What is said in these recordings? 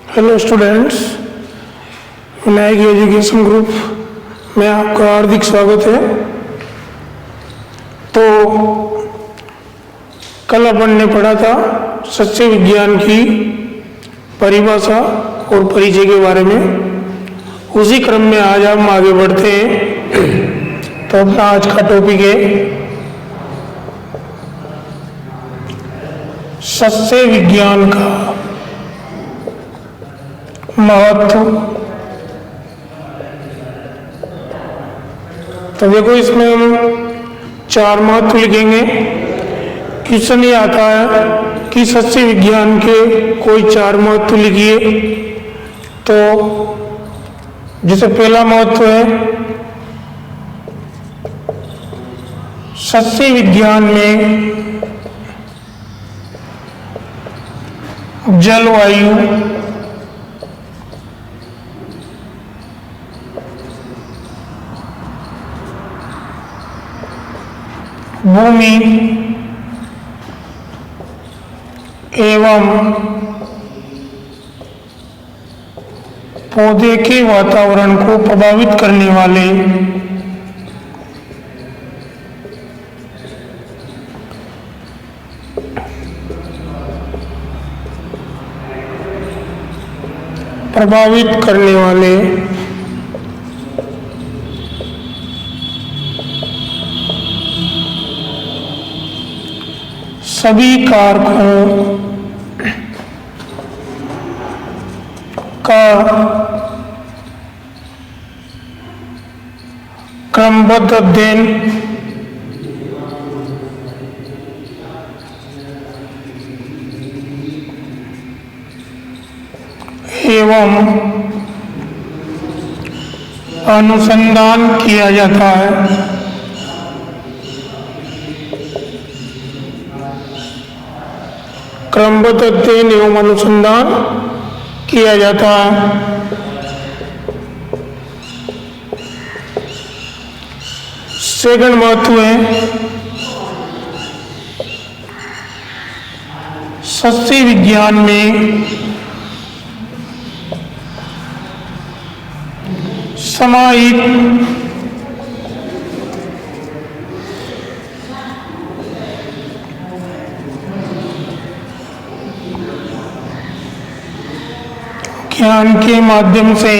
Hello students, Vinayak education group में आपका हार्दिक स्वागत है। तो कल अपन ने पढ़ा था सच्चे विज्ञान की परिभाषा और परिचय के बारे में। उसी क्रम में आज हम आगे बढ़ते हैं। तो अपना आज का टॉपिक है सच्चे विज्ञान का महत्व। तो देखो, इसमें हम 4 महत्व लिखेंगे। क्वेश्चन ये आता है कि सच्चे विज्ञान के कोई 4 महत्व लिखिए। तो जैसे पहला महत्व है, सच्चे विज्ञान में जलवायु, भूमि एवं पौधे के वातावरण को प्रभावित करने वाले सभी कारकों का क्रमबद्ध अध्ययन एवं अनुसंधान किया जाता है। क्रमबद्ध अध्ययन एवं अनुसंधान किया जाता है। सेकंड महत्व है, सच्चे विज्ञान में समाहित ज्ञान के माध्यम से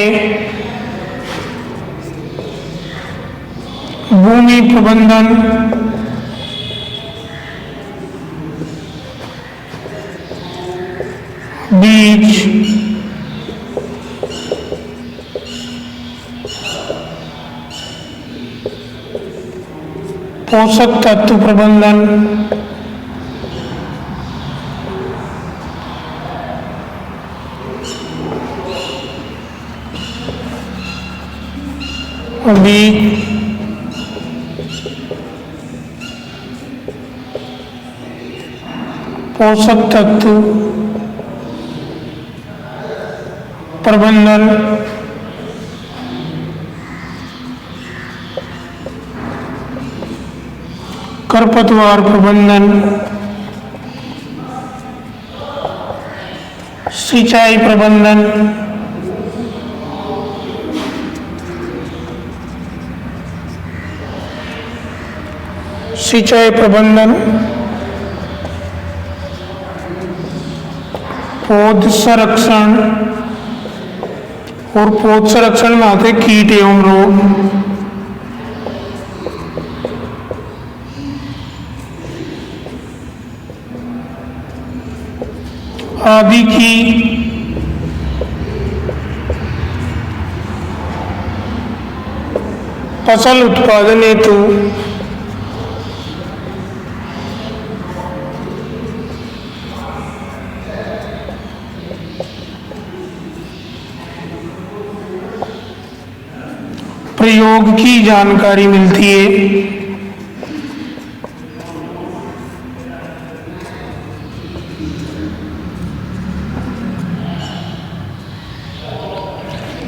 भूमि प्रबंधन, बीज, पोषक तत्व प्रबंधन, बीज, पोषक तत्व प्रबंधन, खरपतवार प्रबंधन, सिंचाई प्रबंधन, पौध संरक्षण, और पौध संरक्षण में आते कीट एवं रोग, आदि की फसल उत्पादन हेतु प्रयोग की जानकारी मिलती है।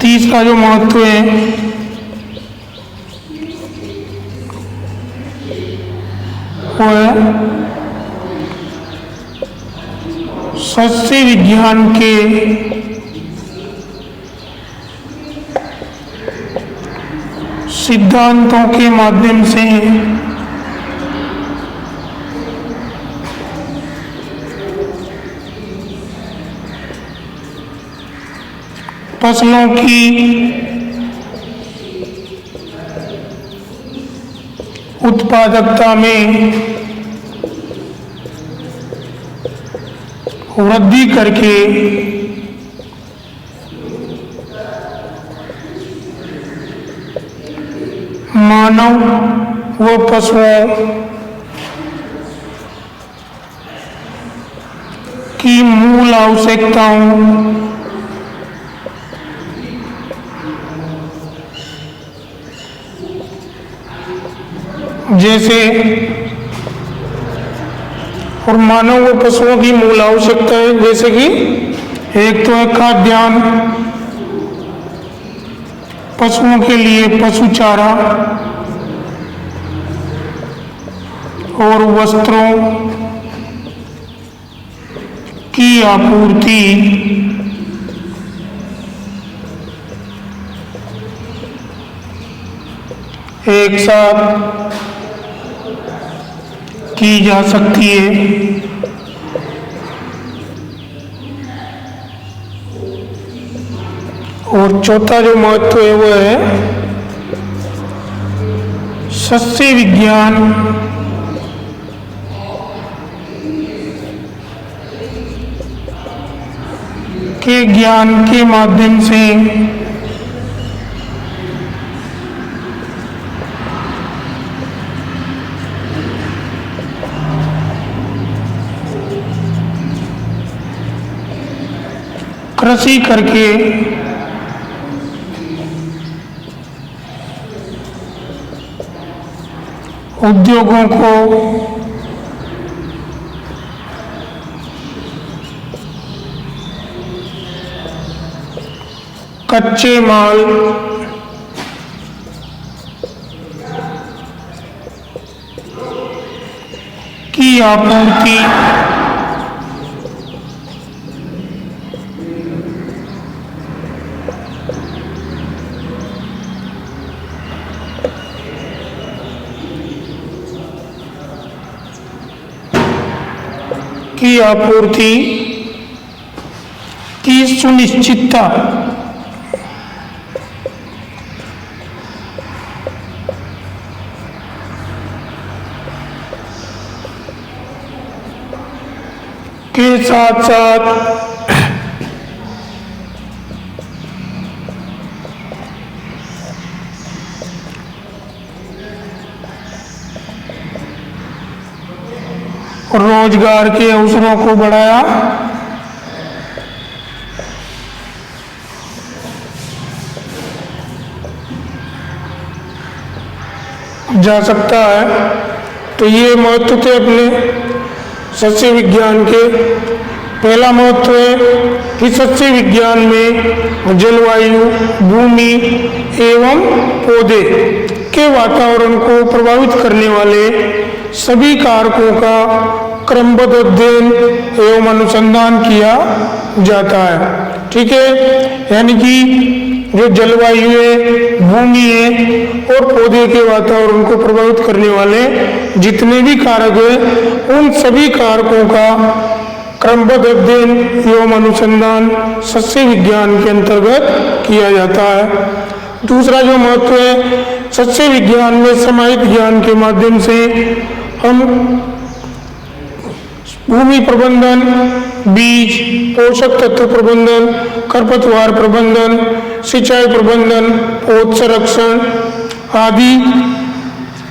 तीसरा जो महत्व है, वो है सस्य विज्ञान के सिद्धांतों के माध्यम से फसलों की उत्पादकता में वृद्धि करके मानव व पशुओं की मूल आवश्यकताओं जैसे और मानव व पशुओं की मूल आवश्यकताएं जैसे कि एक तो है खाद्यान्न, पशुओं के लिए पशु चारा और वस्त्रों की आपूर्ति एक साथ की जा सकती है। और चौथा जो महत्व है वो है सस्य विज्ञान के ज्ञान के माध्यम से कृषि करके उद्योगों को कच्चे माल की आपूर्ति की सुनिश्चितता के साथ साथ रोजगार के अवसरों को बढ़ाया जा सकता है। तो ये महत्व थे अपने सस्य विज्ञान के। पहला महत्व है कि सस्य विज्ञान में जलवायु, भूमि एवं पौधे के वातावरण को प्रभावित करने वाले सभी कारकों का क्रमबद्ध अध्ययन एवं अनुसंधान किया जाता है। ठीक है, यानी कि जो जलवायु है, भूमि है और पौधे के वातावरण को प्रभावित करने वाले जितने भी कारक हैं उन सभी कारकों का क्रमबद्ध अध्ययन एवं अनुसंधान सस्य विज्ञान के अंतर्गत किया जाता है। दूसरा जो महत्व है, सस्य विज्ञान में समाहित ज्ञान के माध्यम से हम भूमि प्रबंधन, बीज, पोषक तत्व प्रबंधन, खरपतवार प्रबंधन, सिंचाई प्रबंधन, पौध संरक्षण आदि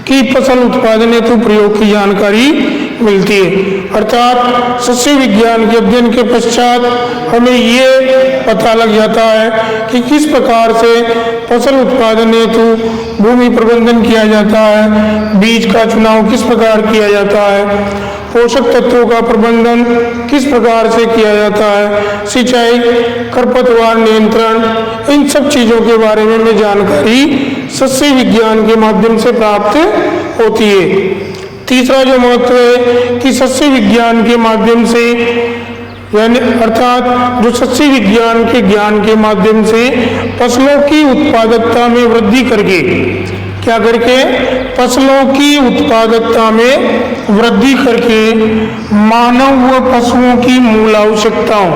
की फसल उत्पादन हेतु प्रयोग की जानकारी मिलती है। अर्थात सस्य विज्ञान के अध्ययन के पश्चात हमें ये पता लग जाता है कि किस प्रकार से फसल उत्पादन हेतु भूमि प्रबंधन किया जाता है, बीज का चुनाव किस प्रकार किया जाता है, पोषक तत्वों का प्रबंधन किस प्रकार से किया जाता है, सिंचाई, खरपतवार नियंत्रण, इन सब चीज़ों के बारे में हमें जानकारी सस्य विज्ञान के माध्यम से प्राप्त होती है। तीसरा जो महत्व है कि सस्य विज्ञान के माध्यम से यानी अर्थात जो सस्य विज्ञान के ज्ञान के माध्यम से फसलों की उत्पादकता में वृद्धि करके क्या करके फसलों की उत्पादकता में वृद्धि करके मानव व पशुओं की मूल आवश्यकताओं।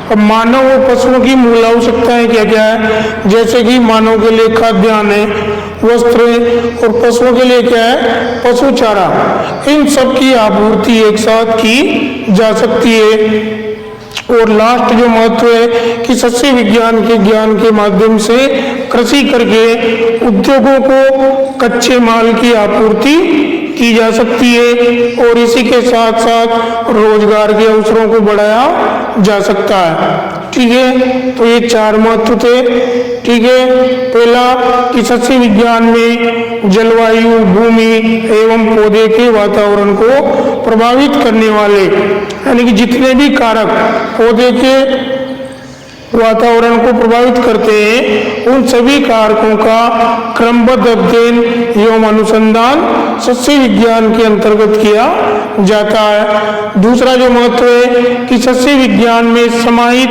अब मानव व पशुओं की मूल आवश्यकताएं क्या क्या है, जैसे कि मानव के लिए खाद्यान्न है, वस्त्र है, और पशुओं के लिए क्या है, पशु चारा। इन सब की आपूर्ति एक साथ की जा सकती है। और लास्ट जो महत्व है कि सस्य विज्ञान के ज्ञान के माध्यम से कृषि करके उद्योगों को कच्चे माल की आपूर्ति की जा सकती है और इसी के साथ साथ रोजगार के अवसरों को बढ़ाया जा सकता है। ठीक है, तो ये 4 महत्व थे। ठीक है, पहला कि सस्य विज्ञान में जलवायु, भूमि एवं पौधे के वातावरण को प्रभावित करने वाले, यानी कि जितने भी कारक पौधे के वातावरण को प्रभावित करते हैं, उन सभी कारकों का क्रमबद्ध अध्ययन एवं अनुसंधान सस्य विज्ञान के अंतर्गत किया जाता है। दूसरा जो महत्व है कि सस्य विज्ञान में समाहित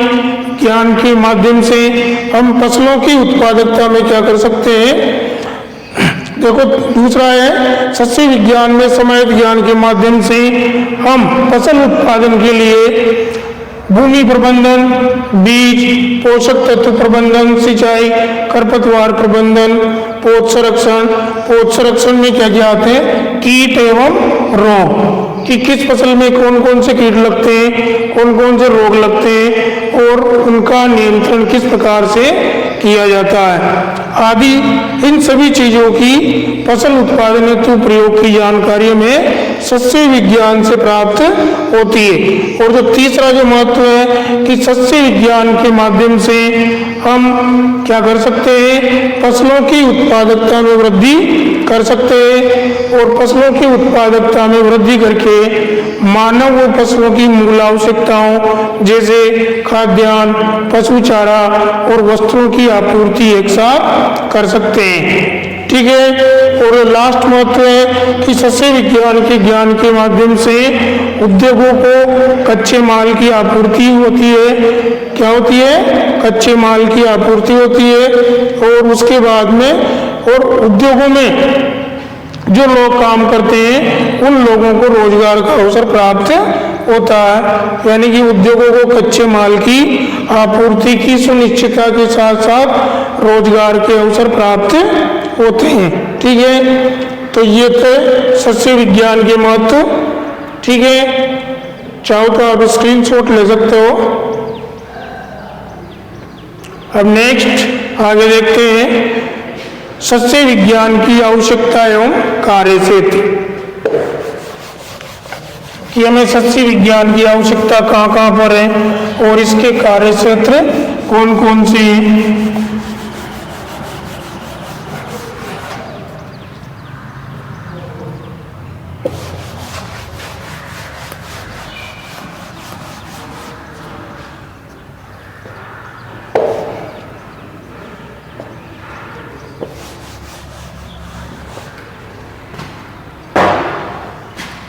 ज्ञान के माध्यम से हम फसलों की उत्पादकता में क्या कर सकते हैं। देखो, दूसरा है सस्य विज्ञान में समाहित ज्ञान के माध्यम से हम फसल उत्पादन के लिए भूमि प्रबंधन, बीज, पोषक तत्व प्रबंधन, सिंचाई, खरपतवार प्रबंधन, पौध संरक्षण में क्या क्या आते हैं, कीट एवं रोग, कि किस फसल में कौन कौन से कीट लगते हैं, कौन कौन से रोग लगते हैं और उनका नियंत्रण किस प्रकार से किया जाता है आदि। इन सभी चीजों की फसल उत्पादन हेतु प्रयोग की जानकारी में सस्य विज्ञान से प्राप्त होती है। और जो तीसरा जो महत्व है कि सस्य विज्ञान के माध्यम से हम क्या कर सकते हैं, फसलों की उत्पादकता में वृद्धि कर सकते हैं और फसलों की उत्पादकता में वृद्धि करके मानव व पशुओं की मूल आवश्यकताओं जैसे खाद्यान्न, पशु चारा और वस्त्रों की आपूर्ति एक साथ कर सकते हैं। ठीक है, और लास्ट महत्व है कि सस्य विज्ञान के ज्ञान के माध्यम से उद्योगों को कच्चे माल की आपूर्ति होती है। क्या होती है, कच्चे माल की आपूर्ति होती है और उसके बाद में और उद्योगों में जो लोग काम करते हैं उन लोगों को रोजगार का अवसर प्राप्त होता है, यानी कि उद्योगों को कच्चे माल की आपूर्ति की सुनिश्चितता के साथ साथ रोजगार के अवसर प्राप्त होते हैं। ठीक है, तो ये थे सस्य विज्ञान के महत्व। ठीक है, चाहो तो आप स्क्रीनशॉट ले सकते हो। अब नेक्स्ट आगे देखते हैं सस्य विज्ञान की आवश्यकता एवं कार्य क्षेत्र, कि हमें सस्य विज्ञान की आवश्यकता कहाँ कहाँ पर है और इसके कार्य क्षेत्र कौन कौन से हैं।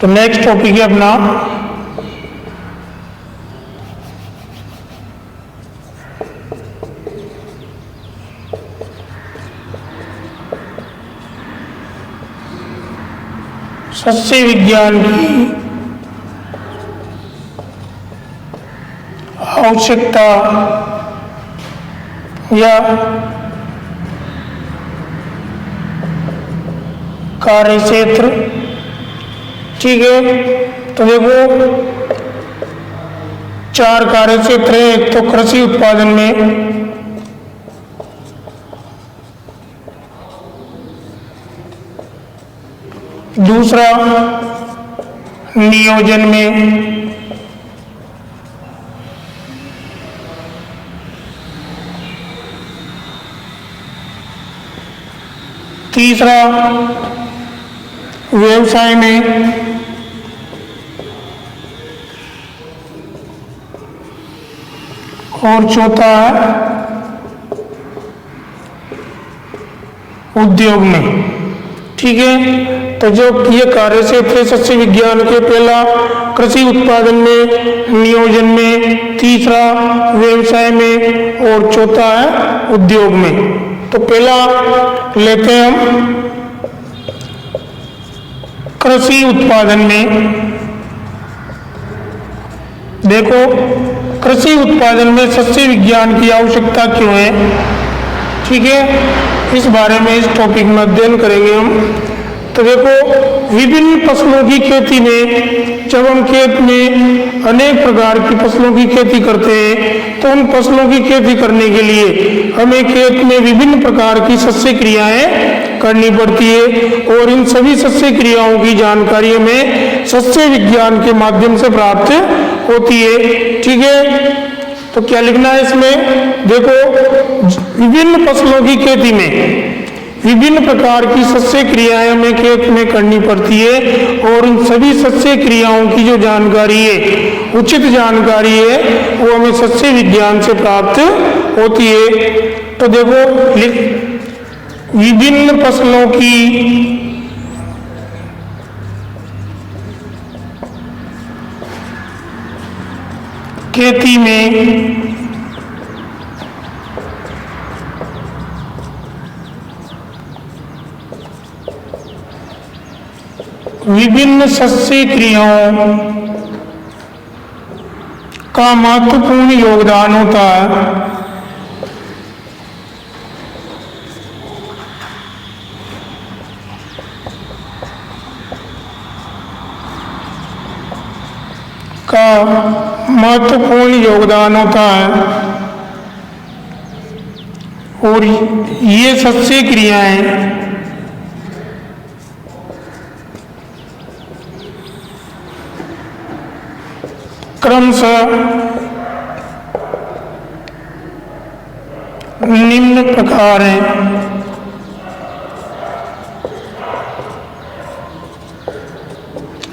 तो नेक्स्ट टॉपिक है अपना सस्य विज्ञान की आवश्यकता या कार्य क्षेत्र। ठीक है, तो देखो 4 कार्य क्षेत्र है। एक तो कृषि उत्पादन में, दूसरा नियोजन में, तीसरा व्यवसाय में, और चौथा है उद्योग में। ठीक है, तो जो ये कार्य क्षेत्र सस्य विज्ञान के, पहला कृषि उत्पादन में, नियोजन में, तीसरा व्यवसाय में और चौथा है उद्योग में। तो पहला लेते हैं हम कृषि उत्पादन में देखो, कृषि उत्पादन में सस्य विज्ञान की आवश्यकता क्यों है, ठीक है, इस बारे में इस टॉपिक में अध्ययन करेंगे हम। तो देखो, विभिन्न फसलों की खेती में जब हम खेत में अनेक प्रकार की फसलों की खेती करते हैं तो उन फसलों की खेती करने के लिए हमें खेत में विभिन्न प्रकार की सस्य क्रियाएं करनी पड़ती है और इन सभी सस्य क्रियाओं की जानकारी हमें सस्य विज्ञान के माध्यम से प्राप्त होती है, ठीक है। तो क्या लिखना है इसमें, देखो विभिन्न फसलों की खेती में विभिन्न प्रकार की सस्य क्रियाएं हमें खेत में करनी पड़ती है और उन सभी सस्य क्रियाओं की जो जानकारी है, उचित जानकारी है, वो हमें सस्य विज्ञान से प्राप्त होती है। तो देखो, विभिन्न फसलों की खेती में विभिन्न सस्य क्रियाओं का महत्वपूर्ण योगदान होता है। और ये सस्य क्रियाएं क्रमशः निम्न प्रकार हैं।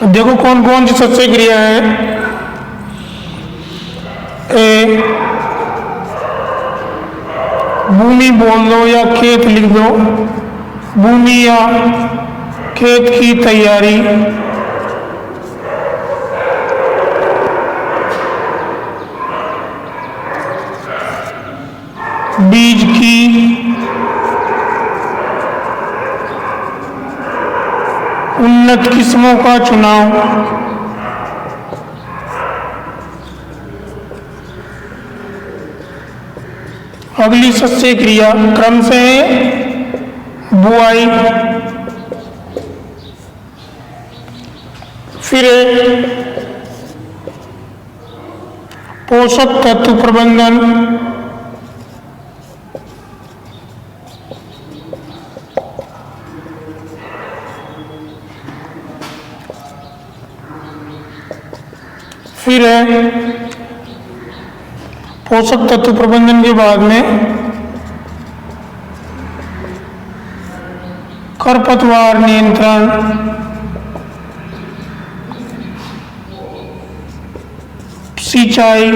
देखो कौन कौन सी सस्य क्रिया है। भूमि बोल दो या खेत लिख दो, भूमि या खेत की तैयारी, बीज की उन्नत किस्मों का चुनाव, अगली सस्य क्रिया क्रम से बुआई, फिर पोषक तत्व प्रबंधन, फिर है पोषक तत्व प्रबंधन के बाद में खरपतवार नियंत्रण, सिंचाई,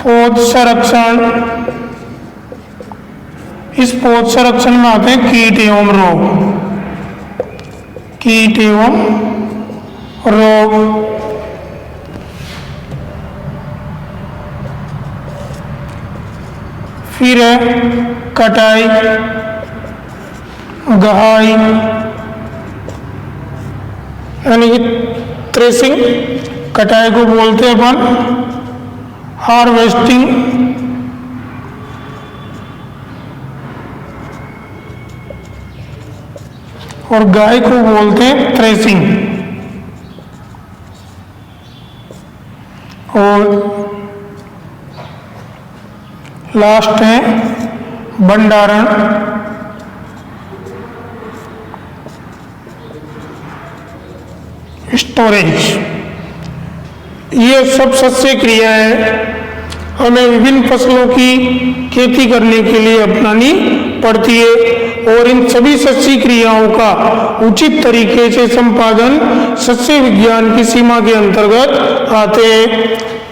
पौध संरक्षण। इस पौध संरक्षण में आते हैं कीट एवं रोग, कीट एवं रोग, फिर है कटाई, गहाई यानी कि थ्रेसिंग, कटाई को बोलते हैं अपन हार्वेस्टिंग, और गाय को बोलते हैं थ्रेसिंग, और लास्ट है भंडारण। स्टोरेज। ये सब सस्य क्रियाएं हमें विभिन्न फसलों की खेती करने के लिए अपनानी पड़ती है और इन सभी सस्य क्रियाओं का उचित तरीके से संपादन सस्य विज्ञान की सीमा के अंतर्गत आते हैं।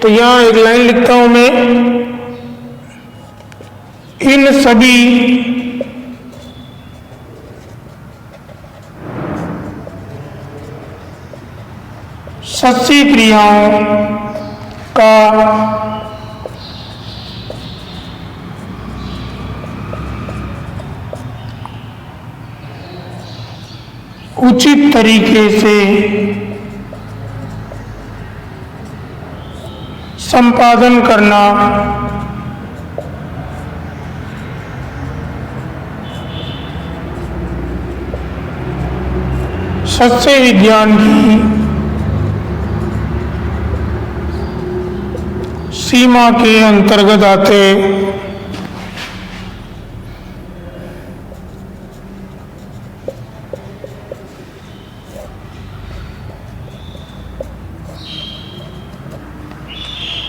तो यहाँ एक लाइन लिखता हूं मैं, इन सभी सस्य क्रियाओं का उचित तरीके से संपादन करना सस्य विज्ञान की सीमा के अंतर्गत आते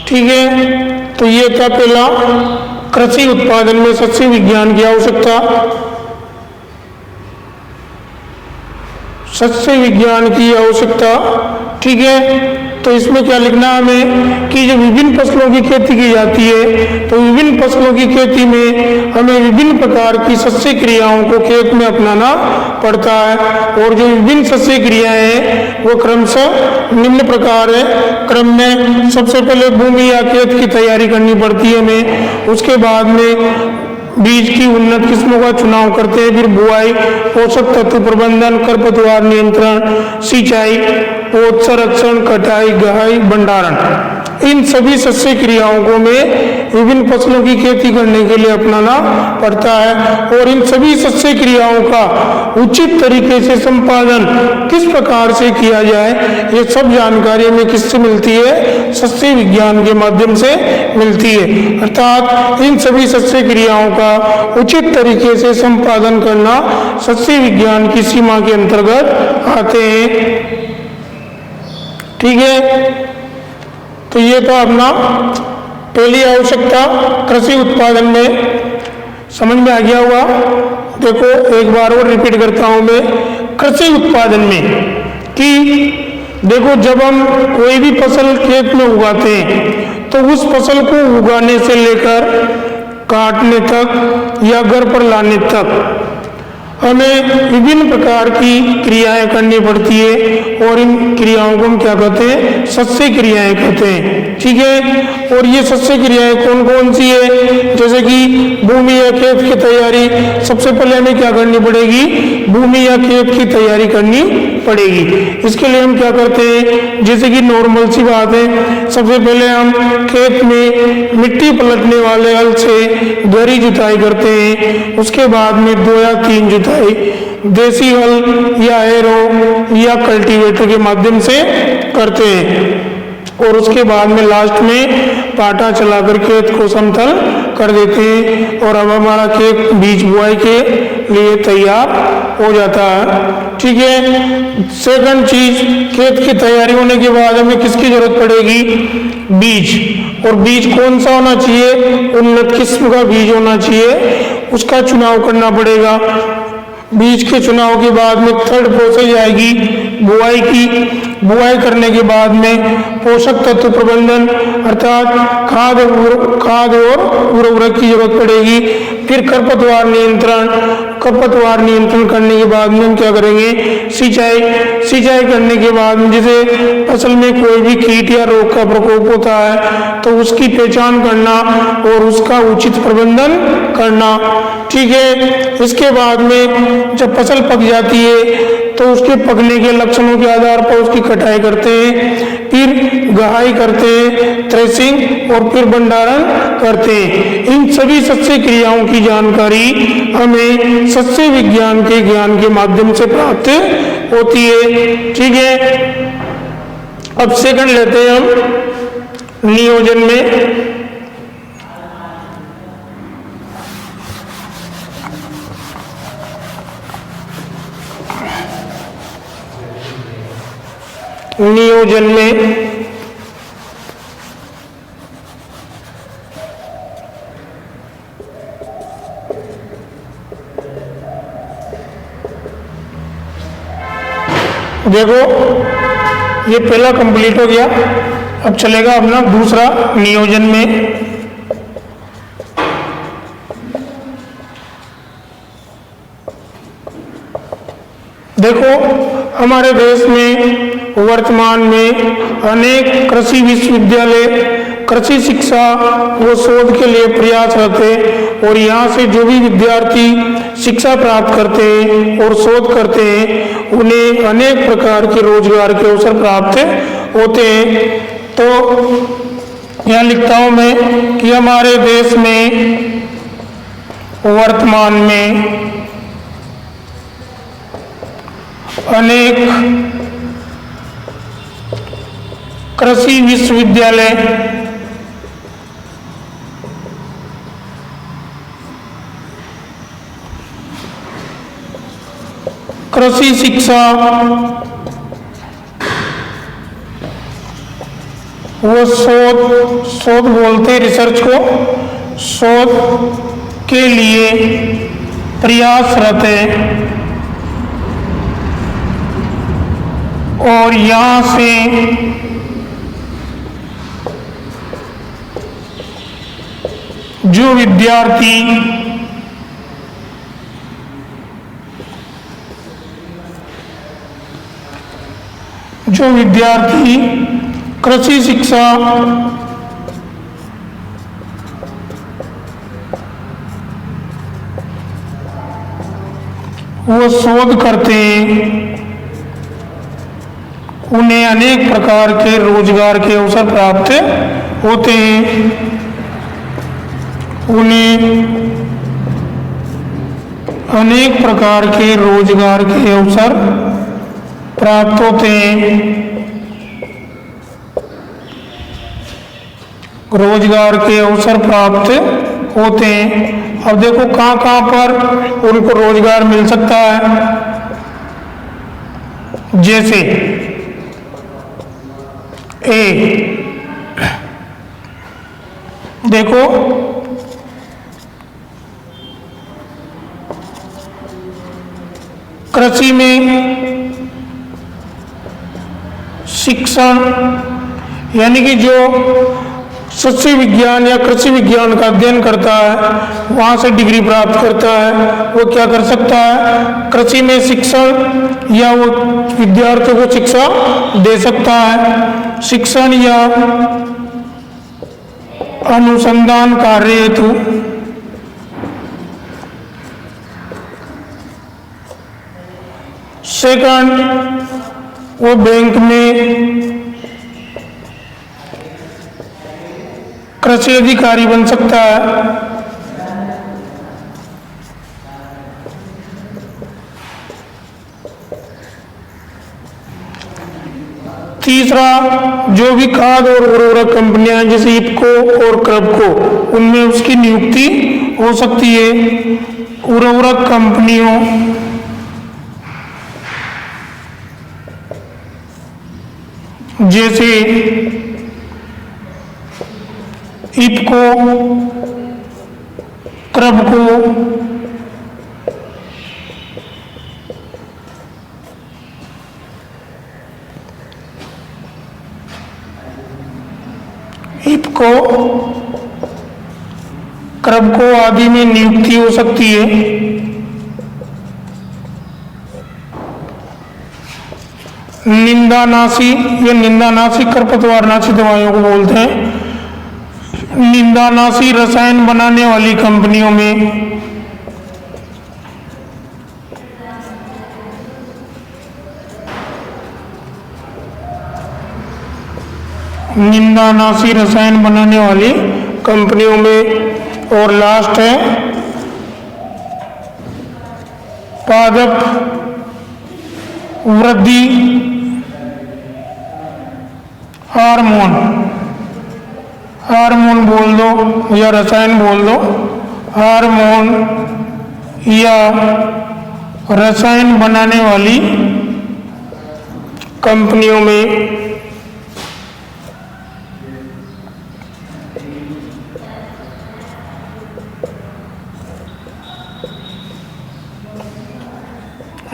ठीक है। तो ये था पहला, कृषि उत्पादन में सस्य विज्ञान की आवश्यकता। सस्य विज्ञान की आवश्यकता, ठीक है। तो इसमें क्या लिखना है हमें कि जब विभिन्न फसलों की खेती की जाती है तो विभिन्न फसलों की खेती में हमें विभिन्न प्रकार की सस्य क्रियाओं को खेत में अपनाना पड़ता है। और जो विभिन्न सस्य क्रियाएं हैं वो क्रमशः निम्न प्रकार है। क्रम में सबसे पहले भूमि या खेत की तैयारी करनी पड़ती है हमें, उसके बाद में बीज की उन्नत किस्मों का चुनाव करते हैं, फिर बुआई, पोषक तत्व प्रबंधन, खरपतवार नियंत्रण, सिंचाई, पौध संरक्षण, कटाई, गहाई, भंडारण, इन सभी सस्य क्रियाओं को हमें विभिन्न फसलों की खेती करने के लिए अपनाना पड़ता है। और इन सभी सस्य क्रियाओं का उचित तरीके से संपादन किस प्रकार से किया जाए, ये सब जानकारी हमें किससे मिलती है? सस्य विज्ञान के माध्यम से मिलती है। अर्थात इन सभी सस्य क्रियाओं का उचित तरीके से संपादन करना सस्य विज्ञान की सीमा के अंतर्गत आते हैं, ठीक है। तो ये था अपना पहली आवश्यकता कृषि उत्पादन में। समझ में आ गया हुआ? देखो एक बार और रिपीट करता हूं मैं, कृषि उत्पादन में कि देखो जब हम कोई भी फसल खेत में उगाते हैं तो उस फसल को उगाने से लेकर काटने तक या घर पर लाने तक हमें विभिन्न प्रकार की क्रियाएं करनी पड़ती है और इन क्रियाओं को हम क्या कहते हैं? सस्य क्रियाएं कहते हैं, ठीक है। और ये सस्य क्रियाएं कौन कौन सी है? जैसे कि भूमि या खेत की तैयारी, सबसे पहले हमें क्या करनी पड़ेगी? भूमि या खेत की तैयारी करनी पड़ेगी। इसके लिए हम क्या करते हैं? जैसे कि नॉर्मल सी बात है, सबसे पहले हम खेत में मिट्टी पलटने वाले हल से गहरी जुताई करते हैं, उसके बाद में 2 या 3 जुताई देसी हल या एरो या कल्टीवेटर के माध्यम से करते हैं और उसके बाद में लास्ट में पाटा चलाकर खेत को समतल कर देते हैं और अब हमारा खेत बीज बुआई के लिए तैयार हो जाता है, ठीक है। सेकंड चीज, खेत की तैयारी होने के बाद हमें किसकी जरूरत पड़ेगी? बीज। और बीज कौन सा होना चाहिए? उन्नत किस्म का बीज होना चाहिए, उसका चुनाव करना पड़ेगा। बीज के चुनाव के बाद में थर्ड प्रोसेस आएगी बुआई की। बुआई करने के बाद में पोषक तत्व प्रबंधन अर्थात खाद और उर्वरक की जरूरत पड़ेगी। फिर खरपतवार नियंत्रण, खरपतवार नियंत्रण करने के बाद में हम क्या करेंगे? सिंचाई। सिंचाई करने के बाद में जैसे फसल में कोई भी कीट या रोग का प्रकोप होता है तो उसकी पहचान करना और उसका उचित प्रबंधन करना, ठीक है। इसके बाद में जब फसल पक जाती है तो उसके पकने के लक्षणों के आधार पर उसकी कटाई करते हैं, फिर गहाई करते हैं, थ्रेसिंग और फिर भंडारण करते हैं। इन सभी सस्य क्रियाओं की जानकारी हमें सस्य विज्ञान के ज्ञान के माध्यम से प्राप्त होती है, ठीक है। अब सेकंड लेते हैं हम नियोजन में। नियोजन में देखो ये पहला कंप्लीट हो गया, अब चलेगा अपना दूसरा नियोजन में। देखो हमारे देश में वर्तमान में अनेक कृषि विश्वविद्यालय कृषि शिक्षा व शोध के लिए प्रयासरत है और यहाँ से जो भी विद्यार्थी शिक्षा प्राप्त करते हैं और शोध करते हैं उन्हें अनेक प्रकार के रोजगार के अवसर प्राप्त होते हैं। तो यहाँ लिखता हूँ मैं कि हमारे देश में वर्तमान में अनेक कृषि विश्वविद्यालय कृषि शिक्षा वो शोध बोलते हैं रिसर्च को, शोध के लिए प्रयासरत है और यहाँ से जो विद्यार्थी कृषि शिक्षा वो शोध करते हैं उन्हें अनेक प्रकार के रोजगार के अवसर प्राप्त होते हैं। उन्हें अनेक प्रकार के रोजगार के अवसर प्राप्त होते हैं। रोजगार के अवसर प्राप्त होते हैं। अब देखो कहाँ कहाँ पर उनको रोजगार मिल सकता है। जैसे देखो कृषि में शिक्षण यानी कि जो सस्य विज्ञान या कृषि विज्ञान का अध्ययन करता है वहाँ से डिग्री प्राप्त करता है वो क्या कर सकता है, कृषि में शिक्षण या वो विद्यार्थियों को शिक्षा दे सकता है। शिक्षण या अनुसंधान कार्य हेतु सेकंड वो बैंक में कृषि अधिकारी बन सकता है। तीसरा जो भी खाद और उर्वरक कंपनियां हैं जैसे इफको और क्रबको उनमें उसकी नियुक्ति हो सकती है। उर्वरक कंपनियों जैसे इफको, क्रबको, इफको, क्रबको आदि में नियुक्ति हो सकती है। निंदानाशी या निंदानाशी खरपतवारनाशी दवाइयों को बोलते हैं। निंदानाशी रसायन बनाने वाली कंपनियों में निंदानाशी रसायन बनाने वाली कंपनियों में और लास्ट है पादप वृद्धि हार्मोन बोल दो या रसायन बोल दो, हार्मोन या रसायन बनाने वाली कंपनियों में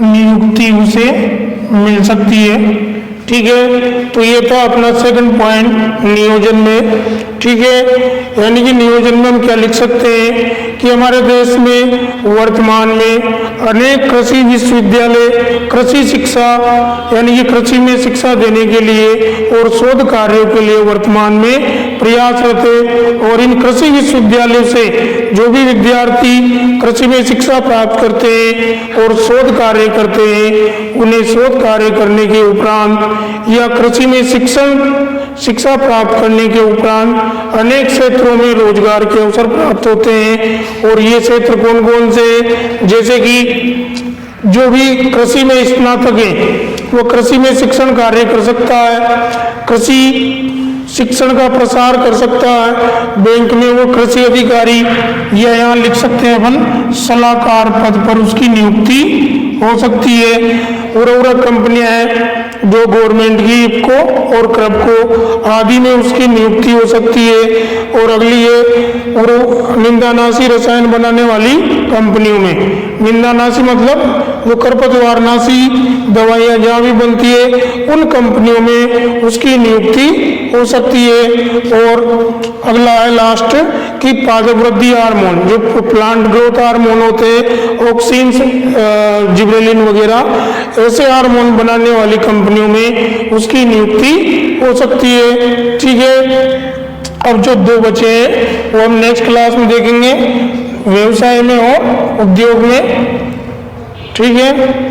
नियुक्ति उसे मिल सकती है। ठीक है, तो ये था अपना सेकंड पॉइंट नियोजन में ठीक है। यानी कि नियोजन में हम क्या लिख सकते हैं कि हमारे देश में वर्तमान में अनेक कृषि विश्वविद्यालय कृषि शिक्षा यानी कि कृषि में शिक्षा देने के लिए और शोध कार्यों के लिए वर्तमान में प्रयासरत है। और इन कृषि विश्वविद्यालयों से जो भी विद्यार्थी कृषि में शिक्षा प्राप्त करते हैं और शोध कार्य करते हैं, उन्हें शोध कार्य करने के उपरांत या कृषि में शिक्षा प्राप्त करने के उपरांत अनेक क्षेत्रों में रोजगार के अवसर प्राप्त होते हैं। और ये क्षेत्र कौन कौन से, जैसे कि जो भी कृषि में स्नातक है वो कृषि में शिक्षण कार्य कर सकता है, कृषि शिक्षण का प्रसार कर सकता है, बैंक में वो कृषि अधिकारी या यहाँ लिख सकते हैं अपन सलाहकार पद पर उसकी नियुक्ति हो सकती है। उर्वरक कंपनियां हैं जो गवर्नमेंट की इफको और क्रैप्को आदि में उसकी नियुक्ति हो सकती है। और अगली है निंदानाशी रसायन बनाने वाली कंपनियों में, निंदानाशी मतलब जो खरपतवारनाशी दवाइयाँ जहाँ भी बनती है उन कंपनियों में उसकी नियुक्ति हो सकती है। और अगला है लास्ट कि पादप वृद्धि हार्मोन, जो प्लांट ग्रोथ हार्मोन होते हैं, ऑक्सिन जिबरेलिन वगैरह ऐसे हार्मोन बनाने वाली कंपनियों में उसकी नियुक्ति हो सकती है। ठीक है, अब जो दो बचे हैं वो हम नेक्स्ट क्लास में देखेंगे, व्यवसाय में और उद्योग में। ठीक है।